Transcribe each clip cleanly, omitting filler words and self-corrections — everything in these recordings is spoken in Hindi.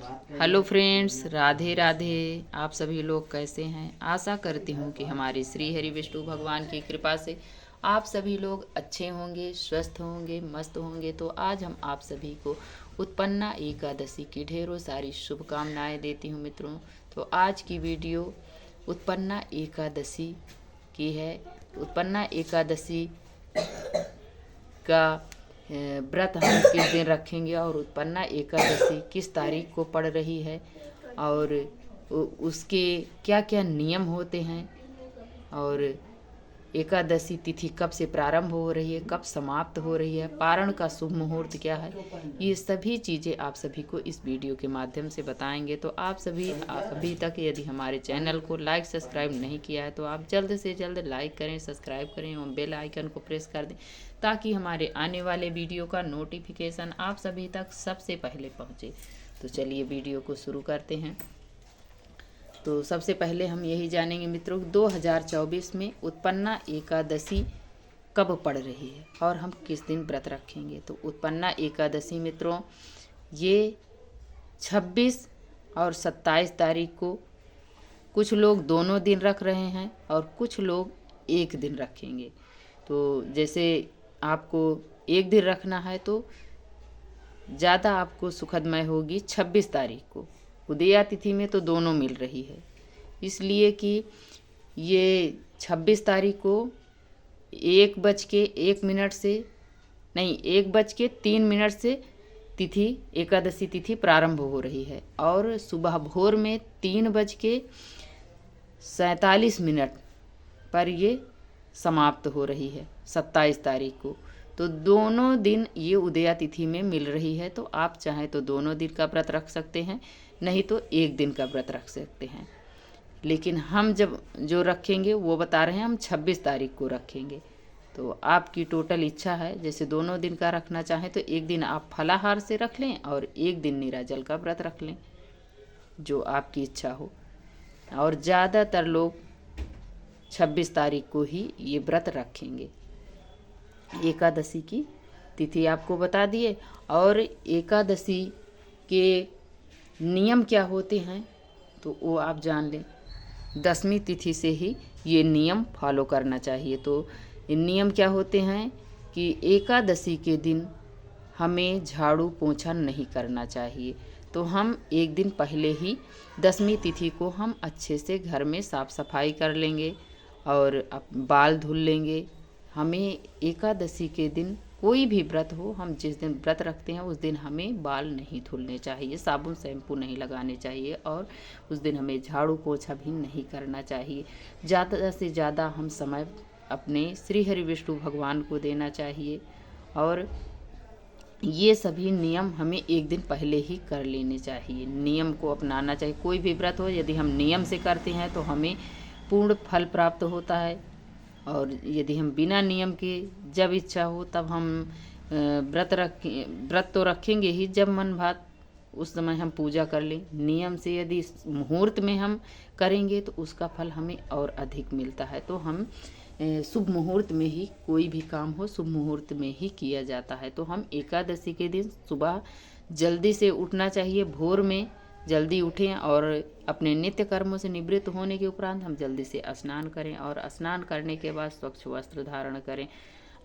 Hello friends, Radhe Radhe. आप सभी लोग कैसे हैं? आशा करती हूँ कि हमारे श्री हरि विष्णु भगवान की कृपा से आप सभी लोग अच्छे होंगे, स्वस्थ होंगे, मस्त होंगे। तो आज हम आप सभी को उत्पन्ना एकादशी की ढेरों सारी शुभकामनाएं देती हूँ मित्रों। तो आज की वीडियो उत्पन्ना एकादशी की है। उत्पन्ना एकादशी का व्रत हम किस दिन रखेंगे और उत्पन्ना एकादशी किस तारीख को पड़ रही है और उसके क्या क्या नियम होते हैं और एकादशी तिथि कब से प्रारंभ हो रही है, कब समाप्त हो रही है, पारण का शुभ मुहूर्त क्या है, ये सभी चीज़ें आप सभी को इस वीडियो के माध्यम से बताएंगे। तो आप सभी अभी तक यदि हमारे चैनल को लाइक सब्सक्राइब नहीं किया है तो आप जल्द से जल्द लाइक करें, सब्सक्राइब करें और बेल आइकन को प्रेस कर दें ताकि हमारे आने वाले वीडियो का नोटिफिकेशन आप सभी तक सबसे पहले पहुँचे। तो चलिए वीडियो को शुरू करते हैं। तो सबसे पहले हम यही जानेंगे मित्रों 2024 में उत्पन्ना एकादशी कब पड़ रही है और हम किस दिन व्रत रखेंगे। तो उत्पन्ना एकादशी मित्रों ये 26 और 27 तारीख को कुछ लोग दोनों दिन रख रहे हैं और कुछ लोग एक दिन रखेंगे। तो जैसे आपको एक दिन रखना है तो ज़्यादा आपको सुखदमय होगी 26 तारीख को। उदया तिथि में तो दोनों मिल रही है, इसलिए कि ये 26 तारीख को 1:01 से नहीं 1:03 से तिथि एकादशी तिथि प्रारंभ हो रही है और सुबह भोर में 3:47 पर ये समाप्त हो रही है 27 तारीख को। तो दोनों दिन ये उदया तिथि में मिल रही है। तो आप चाहें तो दोनों दिन का व्रत रख सकते हैं, नहीं तो एक दिन का व्रत रख सकते हैं। लेकिन हम जब जो रखेंगे वो बता रहे हैं हम 26 तारीख को रखेंगे। तो आपकी टोटल इच्छा है, जैसे दोनों दिन का रखना चाहें तो एक दिन आप फलाहार से रख लें और एक दिन निराजल का व्रत रख लें, जो आपकी इच्छा हो। और ज़्यादातर लोग 26 तारीख को ही ये व्रत रखेंगे। एकादशी की तिथि आपको बता दिए और एकादशी के नियम क्या होते हैं तो वो आप जान लें। 10वीं तिथि से ही ये नियम फॉलो करना चाहिए। तो ये नियम क्या होते हैं कि एकादशी के दिन हमें झाड़ू पोंछा नहीं करना चाहिए। तो हम एक दिन पहले ही 10वीं तिथि को हम अच्छे से घर में साफ़ सफाई कर लेंगे और बाल धुल लेंगे। हमें एकादशी के दिन कोई भी व्रत हो, हम जिस दिन व्रत रखते हैं उस दिन हमें बाल नहीं धुलने चाहिए, साबुन शैम्पू नहीं लगाने चाहिए और उस दिन हमें झाड़ू पोछा भी नहीं करना चाहिए। ज़्यादा से ज़्यादा हम समय अपने श्री हरि विष्णु भगवान को देना चाहिए और ये सभी नियम हमें एक दिन पहले ही कर लेने चाहिए। नियम को अपनाना चाहिए। कोई भी व्रत हो यदि हम नियम से करते हैं तो हमें पूर्ण फल प्राप्त होता है और यदि हम बिना नियम के जब इच्छा हो तब हम व्रत तो रखेंगे ही, जब मन भात उस समय हम पूजा कर लें। नियम से यदि मुहूर्त में हम करेंगे तो उसका फल हमें और अधिक मिलता है। तो हम शुभ मुहूर्त में ही कोई भी काम हो शुभ मुहूर्त में ही किया जाता है। तो हम एकादशी के दिन सुबह जल्दी से उठना चाहिए, भोर में जल्दी उठें और अपने नित्य कर्मों से निवृत्त होने के उपरांत हम जल्दी से स्नान करें और स्नान करने के बाद स्वच्छ वस्त्र धारण करें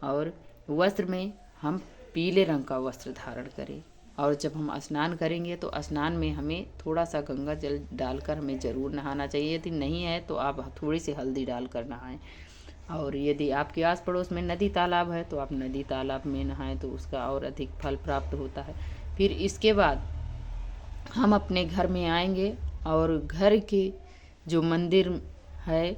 और वस्त्र में हम पीले रंग का वस्त्र धारण करें। और जब हम स्नान करेंगे तो स्नान में हमें थोड़ा सा गंगा जल डालकर हमें ज़रूर नहाना चाहिए। यदि नहीं है तो आप थोड़ी सी हल्दी डालकर नहाएं। और यदि आपके आस पड़ोस में नदी तालाब है तो आप नदी तालाब में नहाएं तो उसका और अधिक फल प्राप्त होता है। फिर इसके बाद हम अपने घर में आएंगे और घर के जो मंदिर है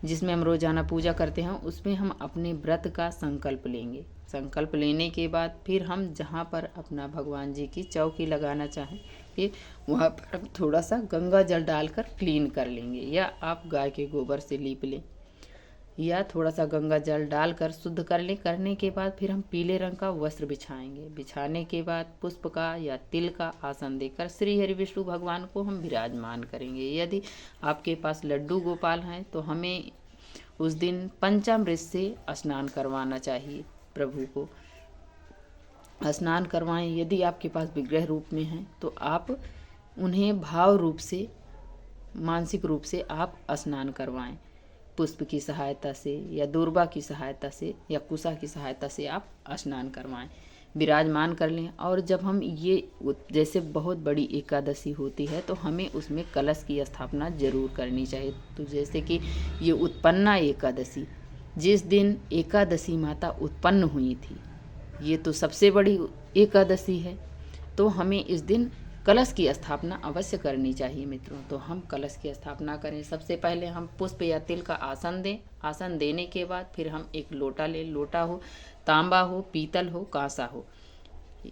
जिसमें हम रोज़ाना पूजा करते हैं उसमें हम अपने व्रत का संकल्प लेंगे। संकल्प लेने के बाद फिर हम जहाँ पर अपना भगवान जी की चौकी लगाना चाहें कि वहाँ पर हम थोड़ा सा गंगा जल डालकर क्लीन कर लेंगे, या आप गाय के गोबर से लीप लें या थोड़ा सा गंगा जल डालकर शुद्ध कर लें। करने के बाद फिर हम पीले रंग का वस्त्र बिछाएंगे। बिछाने के बाद पुष्प का या तिल का आसन देकर श्री हरि विष्णु भगवान को हम विराजमान करेंगे। यदि आपके पास लड्डू गोपाल हैं तो हमें उस दिन पंचामृत से स्नान करवाना चाहिए। प्रभु को स्नान करवाएं। यदि आपके पास विग्रह रूप में हैं तो आप उन्हें भाव रूप से, मानसिक रूप से आप स्नान करवाएं। पुष्प की सहायता से या दूर्वा की सहायता से या कुशा की सहायता से आप स्नान करवाएं, विराजमान कर लें। और जब हम ये जैसे बहुत बड़ी एकादशी होती है तो हमें उसमें कलश की स्थापना जरूर करनी चाहिए। तो जैसे कि ये उत्पन्ना एकादशी, जिस दिन एकादशी माता उत्पन्न हुई थी, ये तो सबसे बड़ी एकादशी है, तो हमें इस दिन कलश की स्थापना अवश्य करनी चाहिए मित्रों। तो हम कलश की स्थापना करें। सबसे पहले हम पुष्प या तिल का आसन दें। आसन देने के बाद फिर हम एक लोटा लें। लोटा हो तांबा हो, पीतल हो, कांसा हो,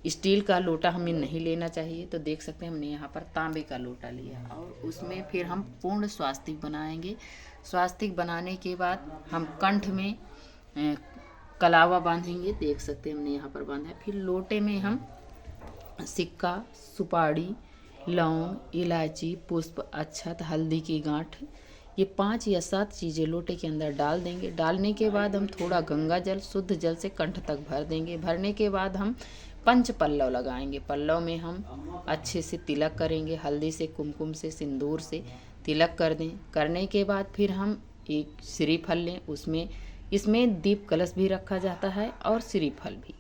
स्टील का लोटा हमें नहीं लेना चाहिए। तो देख सकते हैं हमने यहाँ पर तांबे का लोटा लिया और उसमें फिर हम पूर्ण स्वास्तिक बनाएंगे। स्वास्तिक बनाने के बाद हम कंठ में कलावा बांधेंगे। देख सकते हैं हमने यहाँ पर बांधा है। फिर लोटे में हम सिक्का, सुपारी, लौंग, इलायची, पुष्प, अक्षत, हल्दी की गांठ, ये 5 या 7 चीज़ें लोटे के अंदर डाल देंगे। डालने के बाद हम थोड़ा गंगा जल, शुद्ध जल से कंठ तक भर देंगे। भरने के बाद हम पंच पल्लव लगाएंगे। पल्लव में हम अच्छे से तिलक करेंगे। हल्दी से, कुमकुम से, सिंदूर से तिलक कर दें। करने के बाद फिर हम एक श्रीफल लें। इसमें दीप कलश भी रखा जाता है और श्रीफल भी,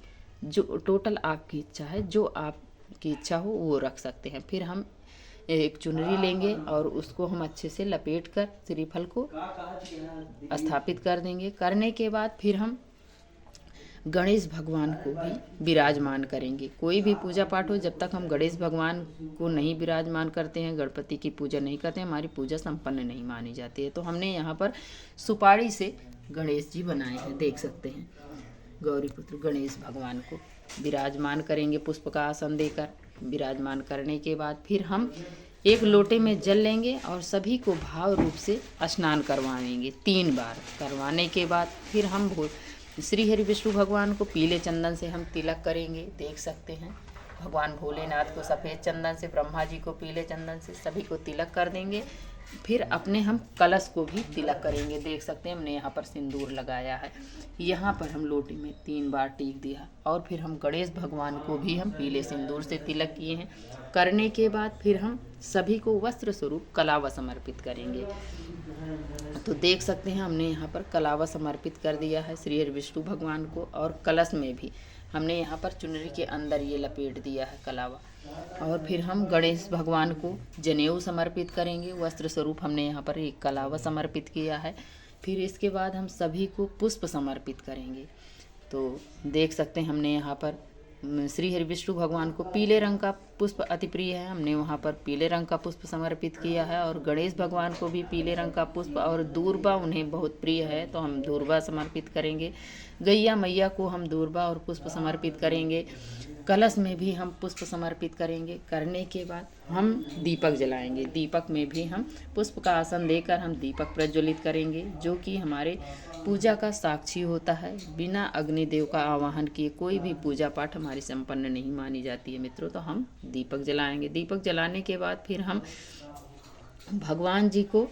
जो टोटल आपकी इच्छा है, जो आपकी इच्छा हो वो रख सकते हैं। फिर हम एक चुनरी लेंगे और उसको हम अच्छे से लपेट कर श्रीफल को स्थापित कर देंगे। करने के बाद फिर हम गणेश भगवान को भी विराजमान करेंगे। कोई भी पूजा पाठ हो, जब तक हम गणेश भगवान को नहीं विराजमान करते हैं, गणपति की पूजा नहीं करते हैं, हमारी पूजा संपन्न नहीं मानी जाती है। तो हमने यहाँ पर सुपारी से गणेश जी बनाए हैं। देख सकते हैं गौरी पुत्र गणेश भगवान को विराजमान करेंगे। पुष्प का आसन देकर विराजमान करने के बाद फिर हम एक लोटे में जल लेंगे और सभी को भाव रूप से स्नान करवाएंगे 3 बार। करवाने के बाद फिर हम श्री हरि विष्णु भगवान को पीले चंदन से हम तिलक करेंगे। देख सकते हैं भगवान भोलेनाथ को सफ़ेद चंदन से, ब्रह्मा जी को पीले चंदन से, सभी को तिलक कर देंगे। फिर अपने हम कलश को भी तिलक करेंगे। देख सकते हैं हमने यहाँ पर सिंदूर लगाया है। यहाँ पर हम लोटे में 3 बार टीक दिया और फिर हम गणेश भगवान को भी हम पीले सिंदूर से तिलक किए हैं। करने के बाद फिर हम सभी को वस्त्र स्वरूप कलावा समर्पित करेंगे। तो देख सकते हैं हमने यहाँ पर कलावा समर्पित कर दिया है श्री हरि विष्णु भगवान को। और कलश में भी हमने यहाँ पर चुनरी के अंदर ये लपेट दिया है कलावा। और फिर हम गणेश भगवान को जनेऊ समर्पित करेंगे। वस्त्र स्वरूप हमने यहाँ पर एक कलावा समर्पित किया है। फिर इसके बाद हम सभी को पुष्प समर्पित करेंगे। तो देख सकते हैं हमने यहाँ पर श्री हरि विष्णु भगवान को पीले रंग का पुष्प अति प्रिय है, हमने वहाँ पर पीले रंग का पुष्प समर्पित किया है। और गणेश भगवान को भी पीले रंग का पुष्प और दूर्वा उन्हें बहुत प्रिय है, तो हम दूर्वा समर्पित करेंगे। गैया मैया को हम दूर्वा और पुष्प समर्पित करेंगे। कलश में भी हम पुष्प समर्पित करेंगे। करने के बाद हम दीपक जलाएंगे। दीपक में भी हम पुष्प का आसन देकर हम दीपक प्रज्वलित करेंगे, जो कि हमारे पूजा का साक्षी होता है। बिना अग्निदेव का आवाहन किए कोई भी पूजा पाठ हमारी संपन्न नहीं मानी जाती है मित्रों। तो हम दीपक जलाएंगे। दीपक जलाने के बाद फिर हम भगवान जी को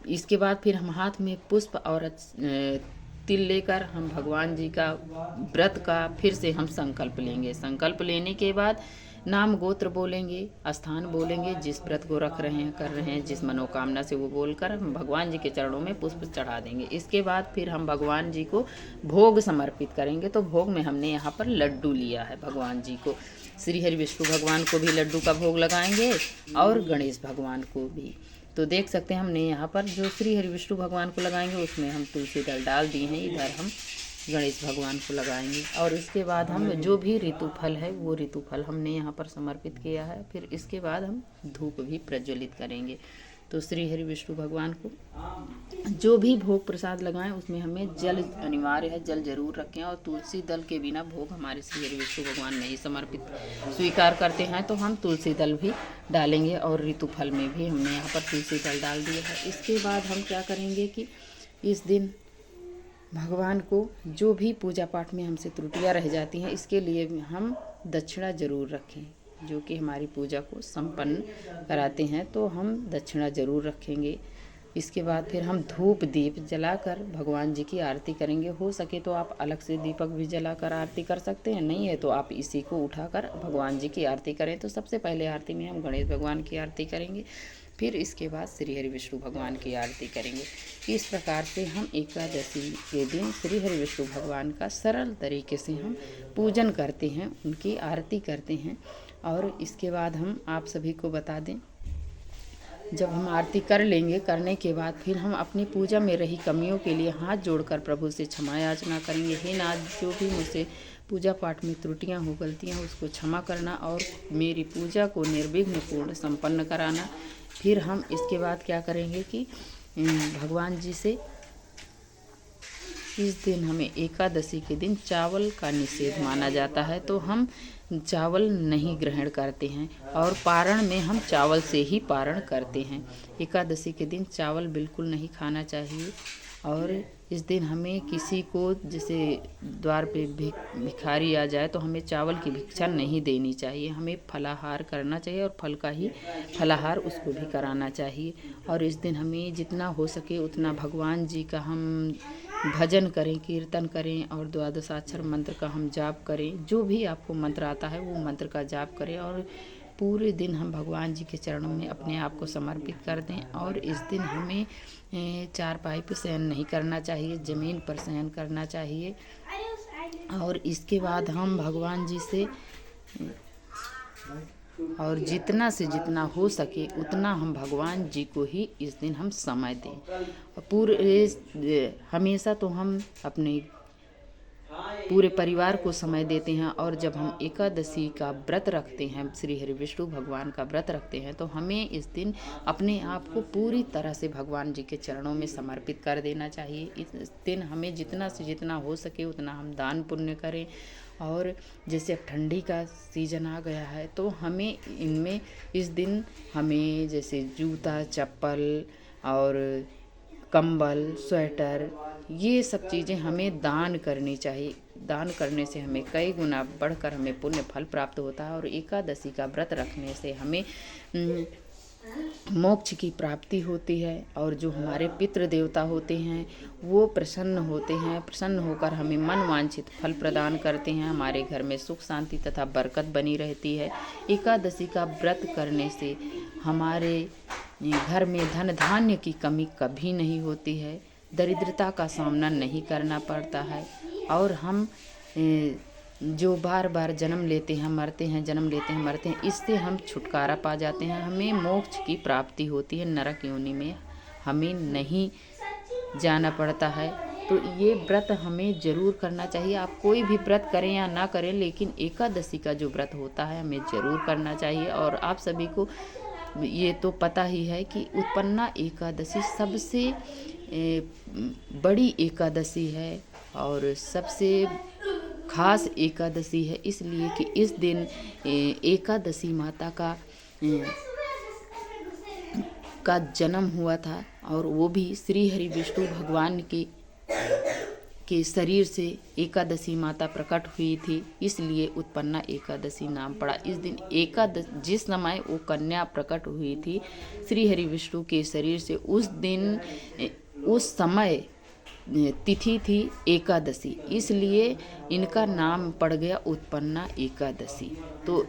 इसके बाद फिर हम हाथ में पुष्प और तिल लेकर हम भगवान जी का व्रत का फिर से हम संकल्प लेंगे। संकल्प लेने के बाद नाम गोत्र बोलेंगे, स्थान बोलेंगे, जिस व्रत को रख रहे हैं, कर रहे हैं, जिस मनोकामना से वो बोलकर हम भगवान जी के चरणों में पुष्प चढ़ा देंगे। इसके बाद फिर हम भगवान जी को भोग समर्पित करेंगे। तो भोग में हमने यहाँ पर लड्डू लिया है भगवान जी को। श्री हरि विष्णु भगवान को भी लड्डू का भोग लगाएंगे और गणेश भगवान को भी। तो देख सकते हैं हमने यहाँ पर जो श्री हरि विष्णु भगवान को लगाएंगे उसमें हम तुलसी दल डाल दिए हैं। इधर हम गणेश भगवान को लगाएंगे और इसके बाद हम जो भी ऋतुफल है वो ऋतुफल हमने यहाँ पर समर्पित किया है। फिर इसके बाद हम धूप भी प्रज्वलित करेंगे। तो श्री हरि विष्णु भगवान को जो भी भोग प्रसाद लगाएं उसमें हमें जल अनिवार्य है, जल जरूर रखें। और तुलसी दल के बिना भोग हमारे श्री हरि विष्णु भगवान नहीं समर्पित स्वीकार करते हैं, तो हम तुलसी दल भी डालेंगे। और ऋतुफल में भी हमने यहाँ पर तुलसी दल डाल दिया है। इसके बाद हम क्या करेंगे कि इस दिन भगवान को जो भी पूजा पाठ में हमसे त्रुटियां रह जाती हैं, इसके लिए हम दक्षिणा जरूर रखें, जो कि हमारी पूजा को संपन्न कराते हैं। तो हम दक्षिणा जरूर रखेंगे। इसके बाद फिर हम धूप दीप जलाकर भगवान जी की आरती करेंगे। हो सके तो आप अलग से दीपक भी जलाकर आरती कर सकते हैं, नहीं है तो आप इसी को उठाकर भगवान जी की आरती करें। तो सबसे पहले आरती में हम गणेश भगवान की आरती करेंगे, फिर इसके बाद श्री हरि विष्णु भगवान की आरती करेंगे। इस प्रकार से हम एकादशी के दिन श्री हरि विष्णु भगवान का सरल तरीके से हम पूजन करते हैं, उनकी आरती करते हैं। और इसके बाद हम आप सभी को बता दें, जब हम आरती कर लेंगे, करने के बाद फिर हम अपनी पूजा में रही कमियों के लिए हाथ जोड़कर प्रभु से क्षमा याचना करेंगे। हे नाथ, जो भी मुझसे पूजा पाठ में त्रुटियां हो, गलतियां हो, उसको क्षमा करना और मेरी पूजा को निर्विघ्न पूर्ण संपन्न कराना। फिर हम इसके बाद क्या करेंगे कि भगवान जी से इस दिन हमें एकादशी के दिन चावल का निषेध माना जाता है, तो हम चावल नहीं ग्रहण करते हैं और पारण में हम चावल से ही पारण करते हैं। एकादशी के दिन चावल बिल्कुल नहीं खाना चाहिए। और इस दिन हमें किसी को जैसे द्वार पे भिखारी आ जाए तो हमें चावल की भिक्षा नहीं देनी चाहिए, हमें फलाहार करना चाहिए और फल का ही फलाहार उसको भी कराना चाहिए। और इस दिन हमें जितना हो सके उतना भगवान जी का हम भजन करें, कीर्तन करें और द्वादशाक्षर मंत्र का हम जाप करें। जो भी आपको मंत्र आता है वो मंत्र का जाप करें और पूरे दिन हम भगवान जी के चरणों में अपने आप को समर्पित कर दें। और इस दिन हमें चारपाई पर शयन नहीं करना चाहिए, ज़मीन पर शयन करना चाहिए। और इसके बाद हम भगवान जी से और जितना से जितना हो सके उतना हम भगवान जी को ही इस दिन हम समय दें। हमेशा तो हम अपने पूरे परिवार को समय देते हैं और जब हम एकादशी का व्रत रखते हैं, श्री हरि विष्णु भगवान का व्रत रखते हैं, तो हमें इस दिन अपने आप को पूरी तरह से भगवान जी के चरणों में समर्पित कर देना चाहिए। इस दिन हमें जितना से जितना हो सके उतना हम दान पुण्य करें। और जैसे अब ठंडी का सीज़न आ गया है तो हमें इनमें इस दिन हमें जैसे जूता, चप्पल और कंबल, स्वेटर, ये सब चीज़ें हमें दान करनी चाहिए। दान करने से हमें कई गुना बढ़कर हमें पुण्य फल प्राप्त होता है। और एकादशी का व्रत रखने से हमें मोक्ष की प्राप्ति होती है और जो हमारे पितृ देवता होते हैं वो प्रसन्न होते हैं, प्रसन्न होकर हमें मन वांछित फल प्रदान करते हैं। हमारे घर में सुख शांति तथा बरकत बनी रहती है। एकादशी का व्रत करने से हमारे घर में धन धान्य की कमी कभी नहीं होती है, दरिद्रता का सामना नहीं करना पड़ता है। और हम जो बार बार जन्म लेते हैं मरते हैं, जन्म लेते हैं मरते हैं, इससे हम छुटकारा पा जाते हैं, हमें मोक्ष की प्राप्ति होती है, नरक योनि में हमें नहीं जाना पड़ता है। तो ये व्रत हमें ज़रूर करना चाहिए। आप कोई भी व्रत करें या ना करें, लेकिन एकादशी का जो व्रत होता है हमें ज़रूर करना चाहिए। और आप सभी को ये तो पता ही है कि उत्पन्ना एकादशी सबसे बड़ी एकादशी है और सबसे खास एकादशी है, इसलिए कि इस दिन एकादशी माता का जन्म हुआ था और वो भी श्री हरि विष्णु भगवान के शरीर से एकादशी माता प्रकट हुई थी, इसलिए उत्पन्ना एकादशी नाम पड़ा। इस दिन जिस समय वो कन्या प्रकट हुई थी श्री हरि विष्णु के शरीर से, उस समय तिथि थी एकादशी, इसलिए इनका नाम पड़ गया उत्पन्ना एकादशी। तो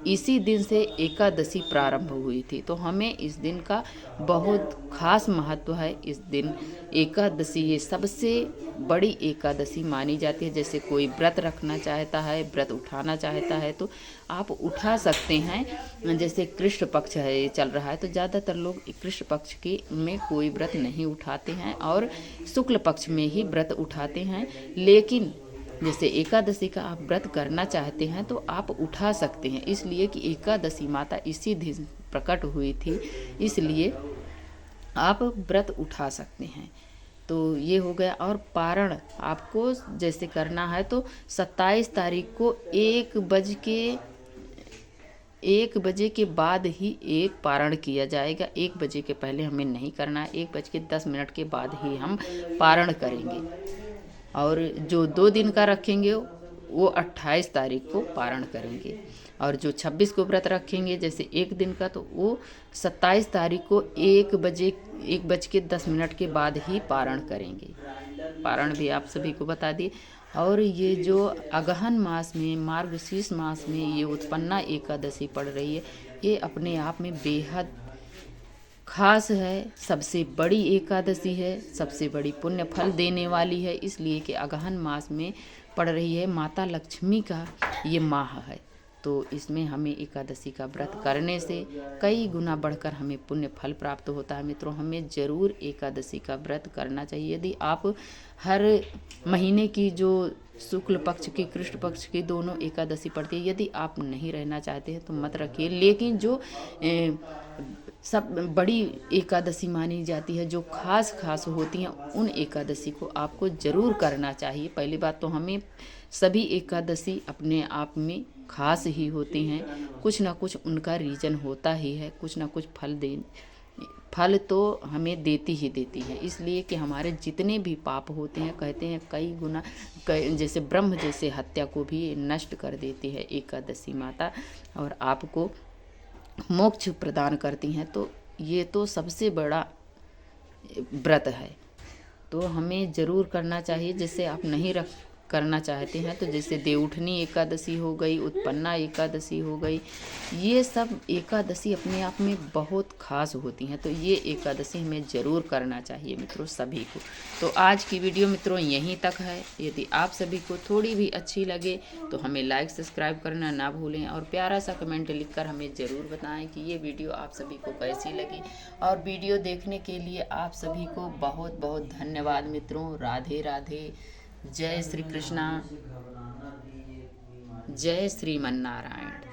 इसी दिन से एकादशी प्रारंभ हुई थी। तो हमें इस दिन का बहुत खास महत्व है। इस दिन एकादशी ये सबसे बड़ी एकादशी मानी जाती है। जैसे कोई व्रत रखना चाहता है, व्रत उठाना चाहता है तो आप उठा सकते हैं। जैसे कृष्ण पक्ष है चल रहा है तो ज़्यादातर लोग कृष्ण पक्ष में कोई व्रत नहीं उठाते हैं और शुक्ल पक्ष में ही व्रत उठाते हैं। लेकिन जैसे एकादशी का आप व्रत करना चाहते हैं तो आप उठा सकते हैं, इसलिए कि एकादशी माता इसी दिन प्रकट हुई थी, इसलिए आप व्रत उठा सकते हैं। तो ये हो गया। और पारण आपको जैसे करना है तो 27 तारीख को 1 बजे के बाद ही एक पारण किया जाएगा। 1 बजे के पहले हमें नहीं करना है, 1:10 के बाद ही हम पारण करेंगे। और जो 2 दिन का रखेंगे वो 28 तारीख को पारण करेंगे। और जो 26 को व्रत रखेंगे जैसे एक दिन का, तो वो 27 तारीख को 1 बज के 10 मिनट के बाद ही पारण करेंगे। पारण भी आप सभी को बता दिए। और ये जो अगहन मास में, मार्गशीर्ष मास में ये उत्पन्ना एकादशी पड़ रही है, ये अपने आप में बेहद खास है, सबसे बड़ी एकादशी है, सबसे बड़ी पुण्य फल देने वाली है, इसलिए कि अगहन मास में पड़ रही है। माता लक्ष्मी का ये माह है, तो इसमें हमें एकादशी का व्रत करने से कई गुना बढ़कर हमें पुण्य फल प्राप्त होता है। मित्रों, हमें ज़रूर एकादशी का व्रत करना चाहिए। यदि आप हर महीने की जो शुक्ल पक्ष की, कृष्ण पक्ष की दोनों एकादशी पड़ती है, यदि आप नहीं रहना चाहते हैं तो मत रखिए। लेकिन जो सब बड़ी एकादशी मानी जाती है, जो खास होती हैं, उन एकादशी को आपको ज़रूर करना चाहिए। पहली बात तो हमें सभी एकादशी अपने आप में खास ही होती हैं, कुछ ना कुछ उनका रीज़न होता ही है, कुछ ना कुछ फल तो हमें देती ही देती है। इसलिए कि हमारे जितने भी पाप होते हैं, कहते हैं कई गुना, जैसे ब्रह्म जैसे हत्या को भी नष्ट कर देती है एकादशी माता, और आपको मोक्ष प्रदान करती हैं। तो ये तो सबसे बड़ा व्रत है, तो हमें ज़रूर करना चाहिए। जैसे आप नहीं करना चाहते हैं, तो जैसे देवउठनी एकादशी हो गई, उत्पन्ना एकादशी हो गई, ये सब एकादशी अपने आप में बहुत खास होती हैं, तो ये एकादशी हमें ज़रूर करना चाहिए मित्रों सभी को। तो आज की वीडियो मित्रों यहीं तक है। यदि आप सभी को थोड़ी भी अच्छी लगे तो हमें लाइक सब्सक्राइब करना ना भूलें, और प्यारा सा कमेंट लिखकर हमें ज़रूर बताएं कि ये वीडियो आप सभी को कैसी लगी। और वीडियो देखने के लिए आप सभी को बहुत बहुत धन्यवाद मित्रों। राधे राधे। जय श्री कृष्णा, जय श्रीमन नारायण।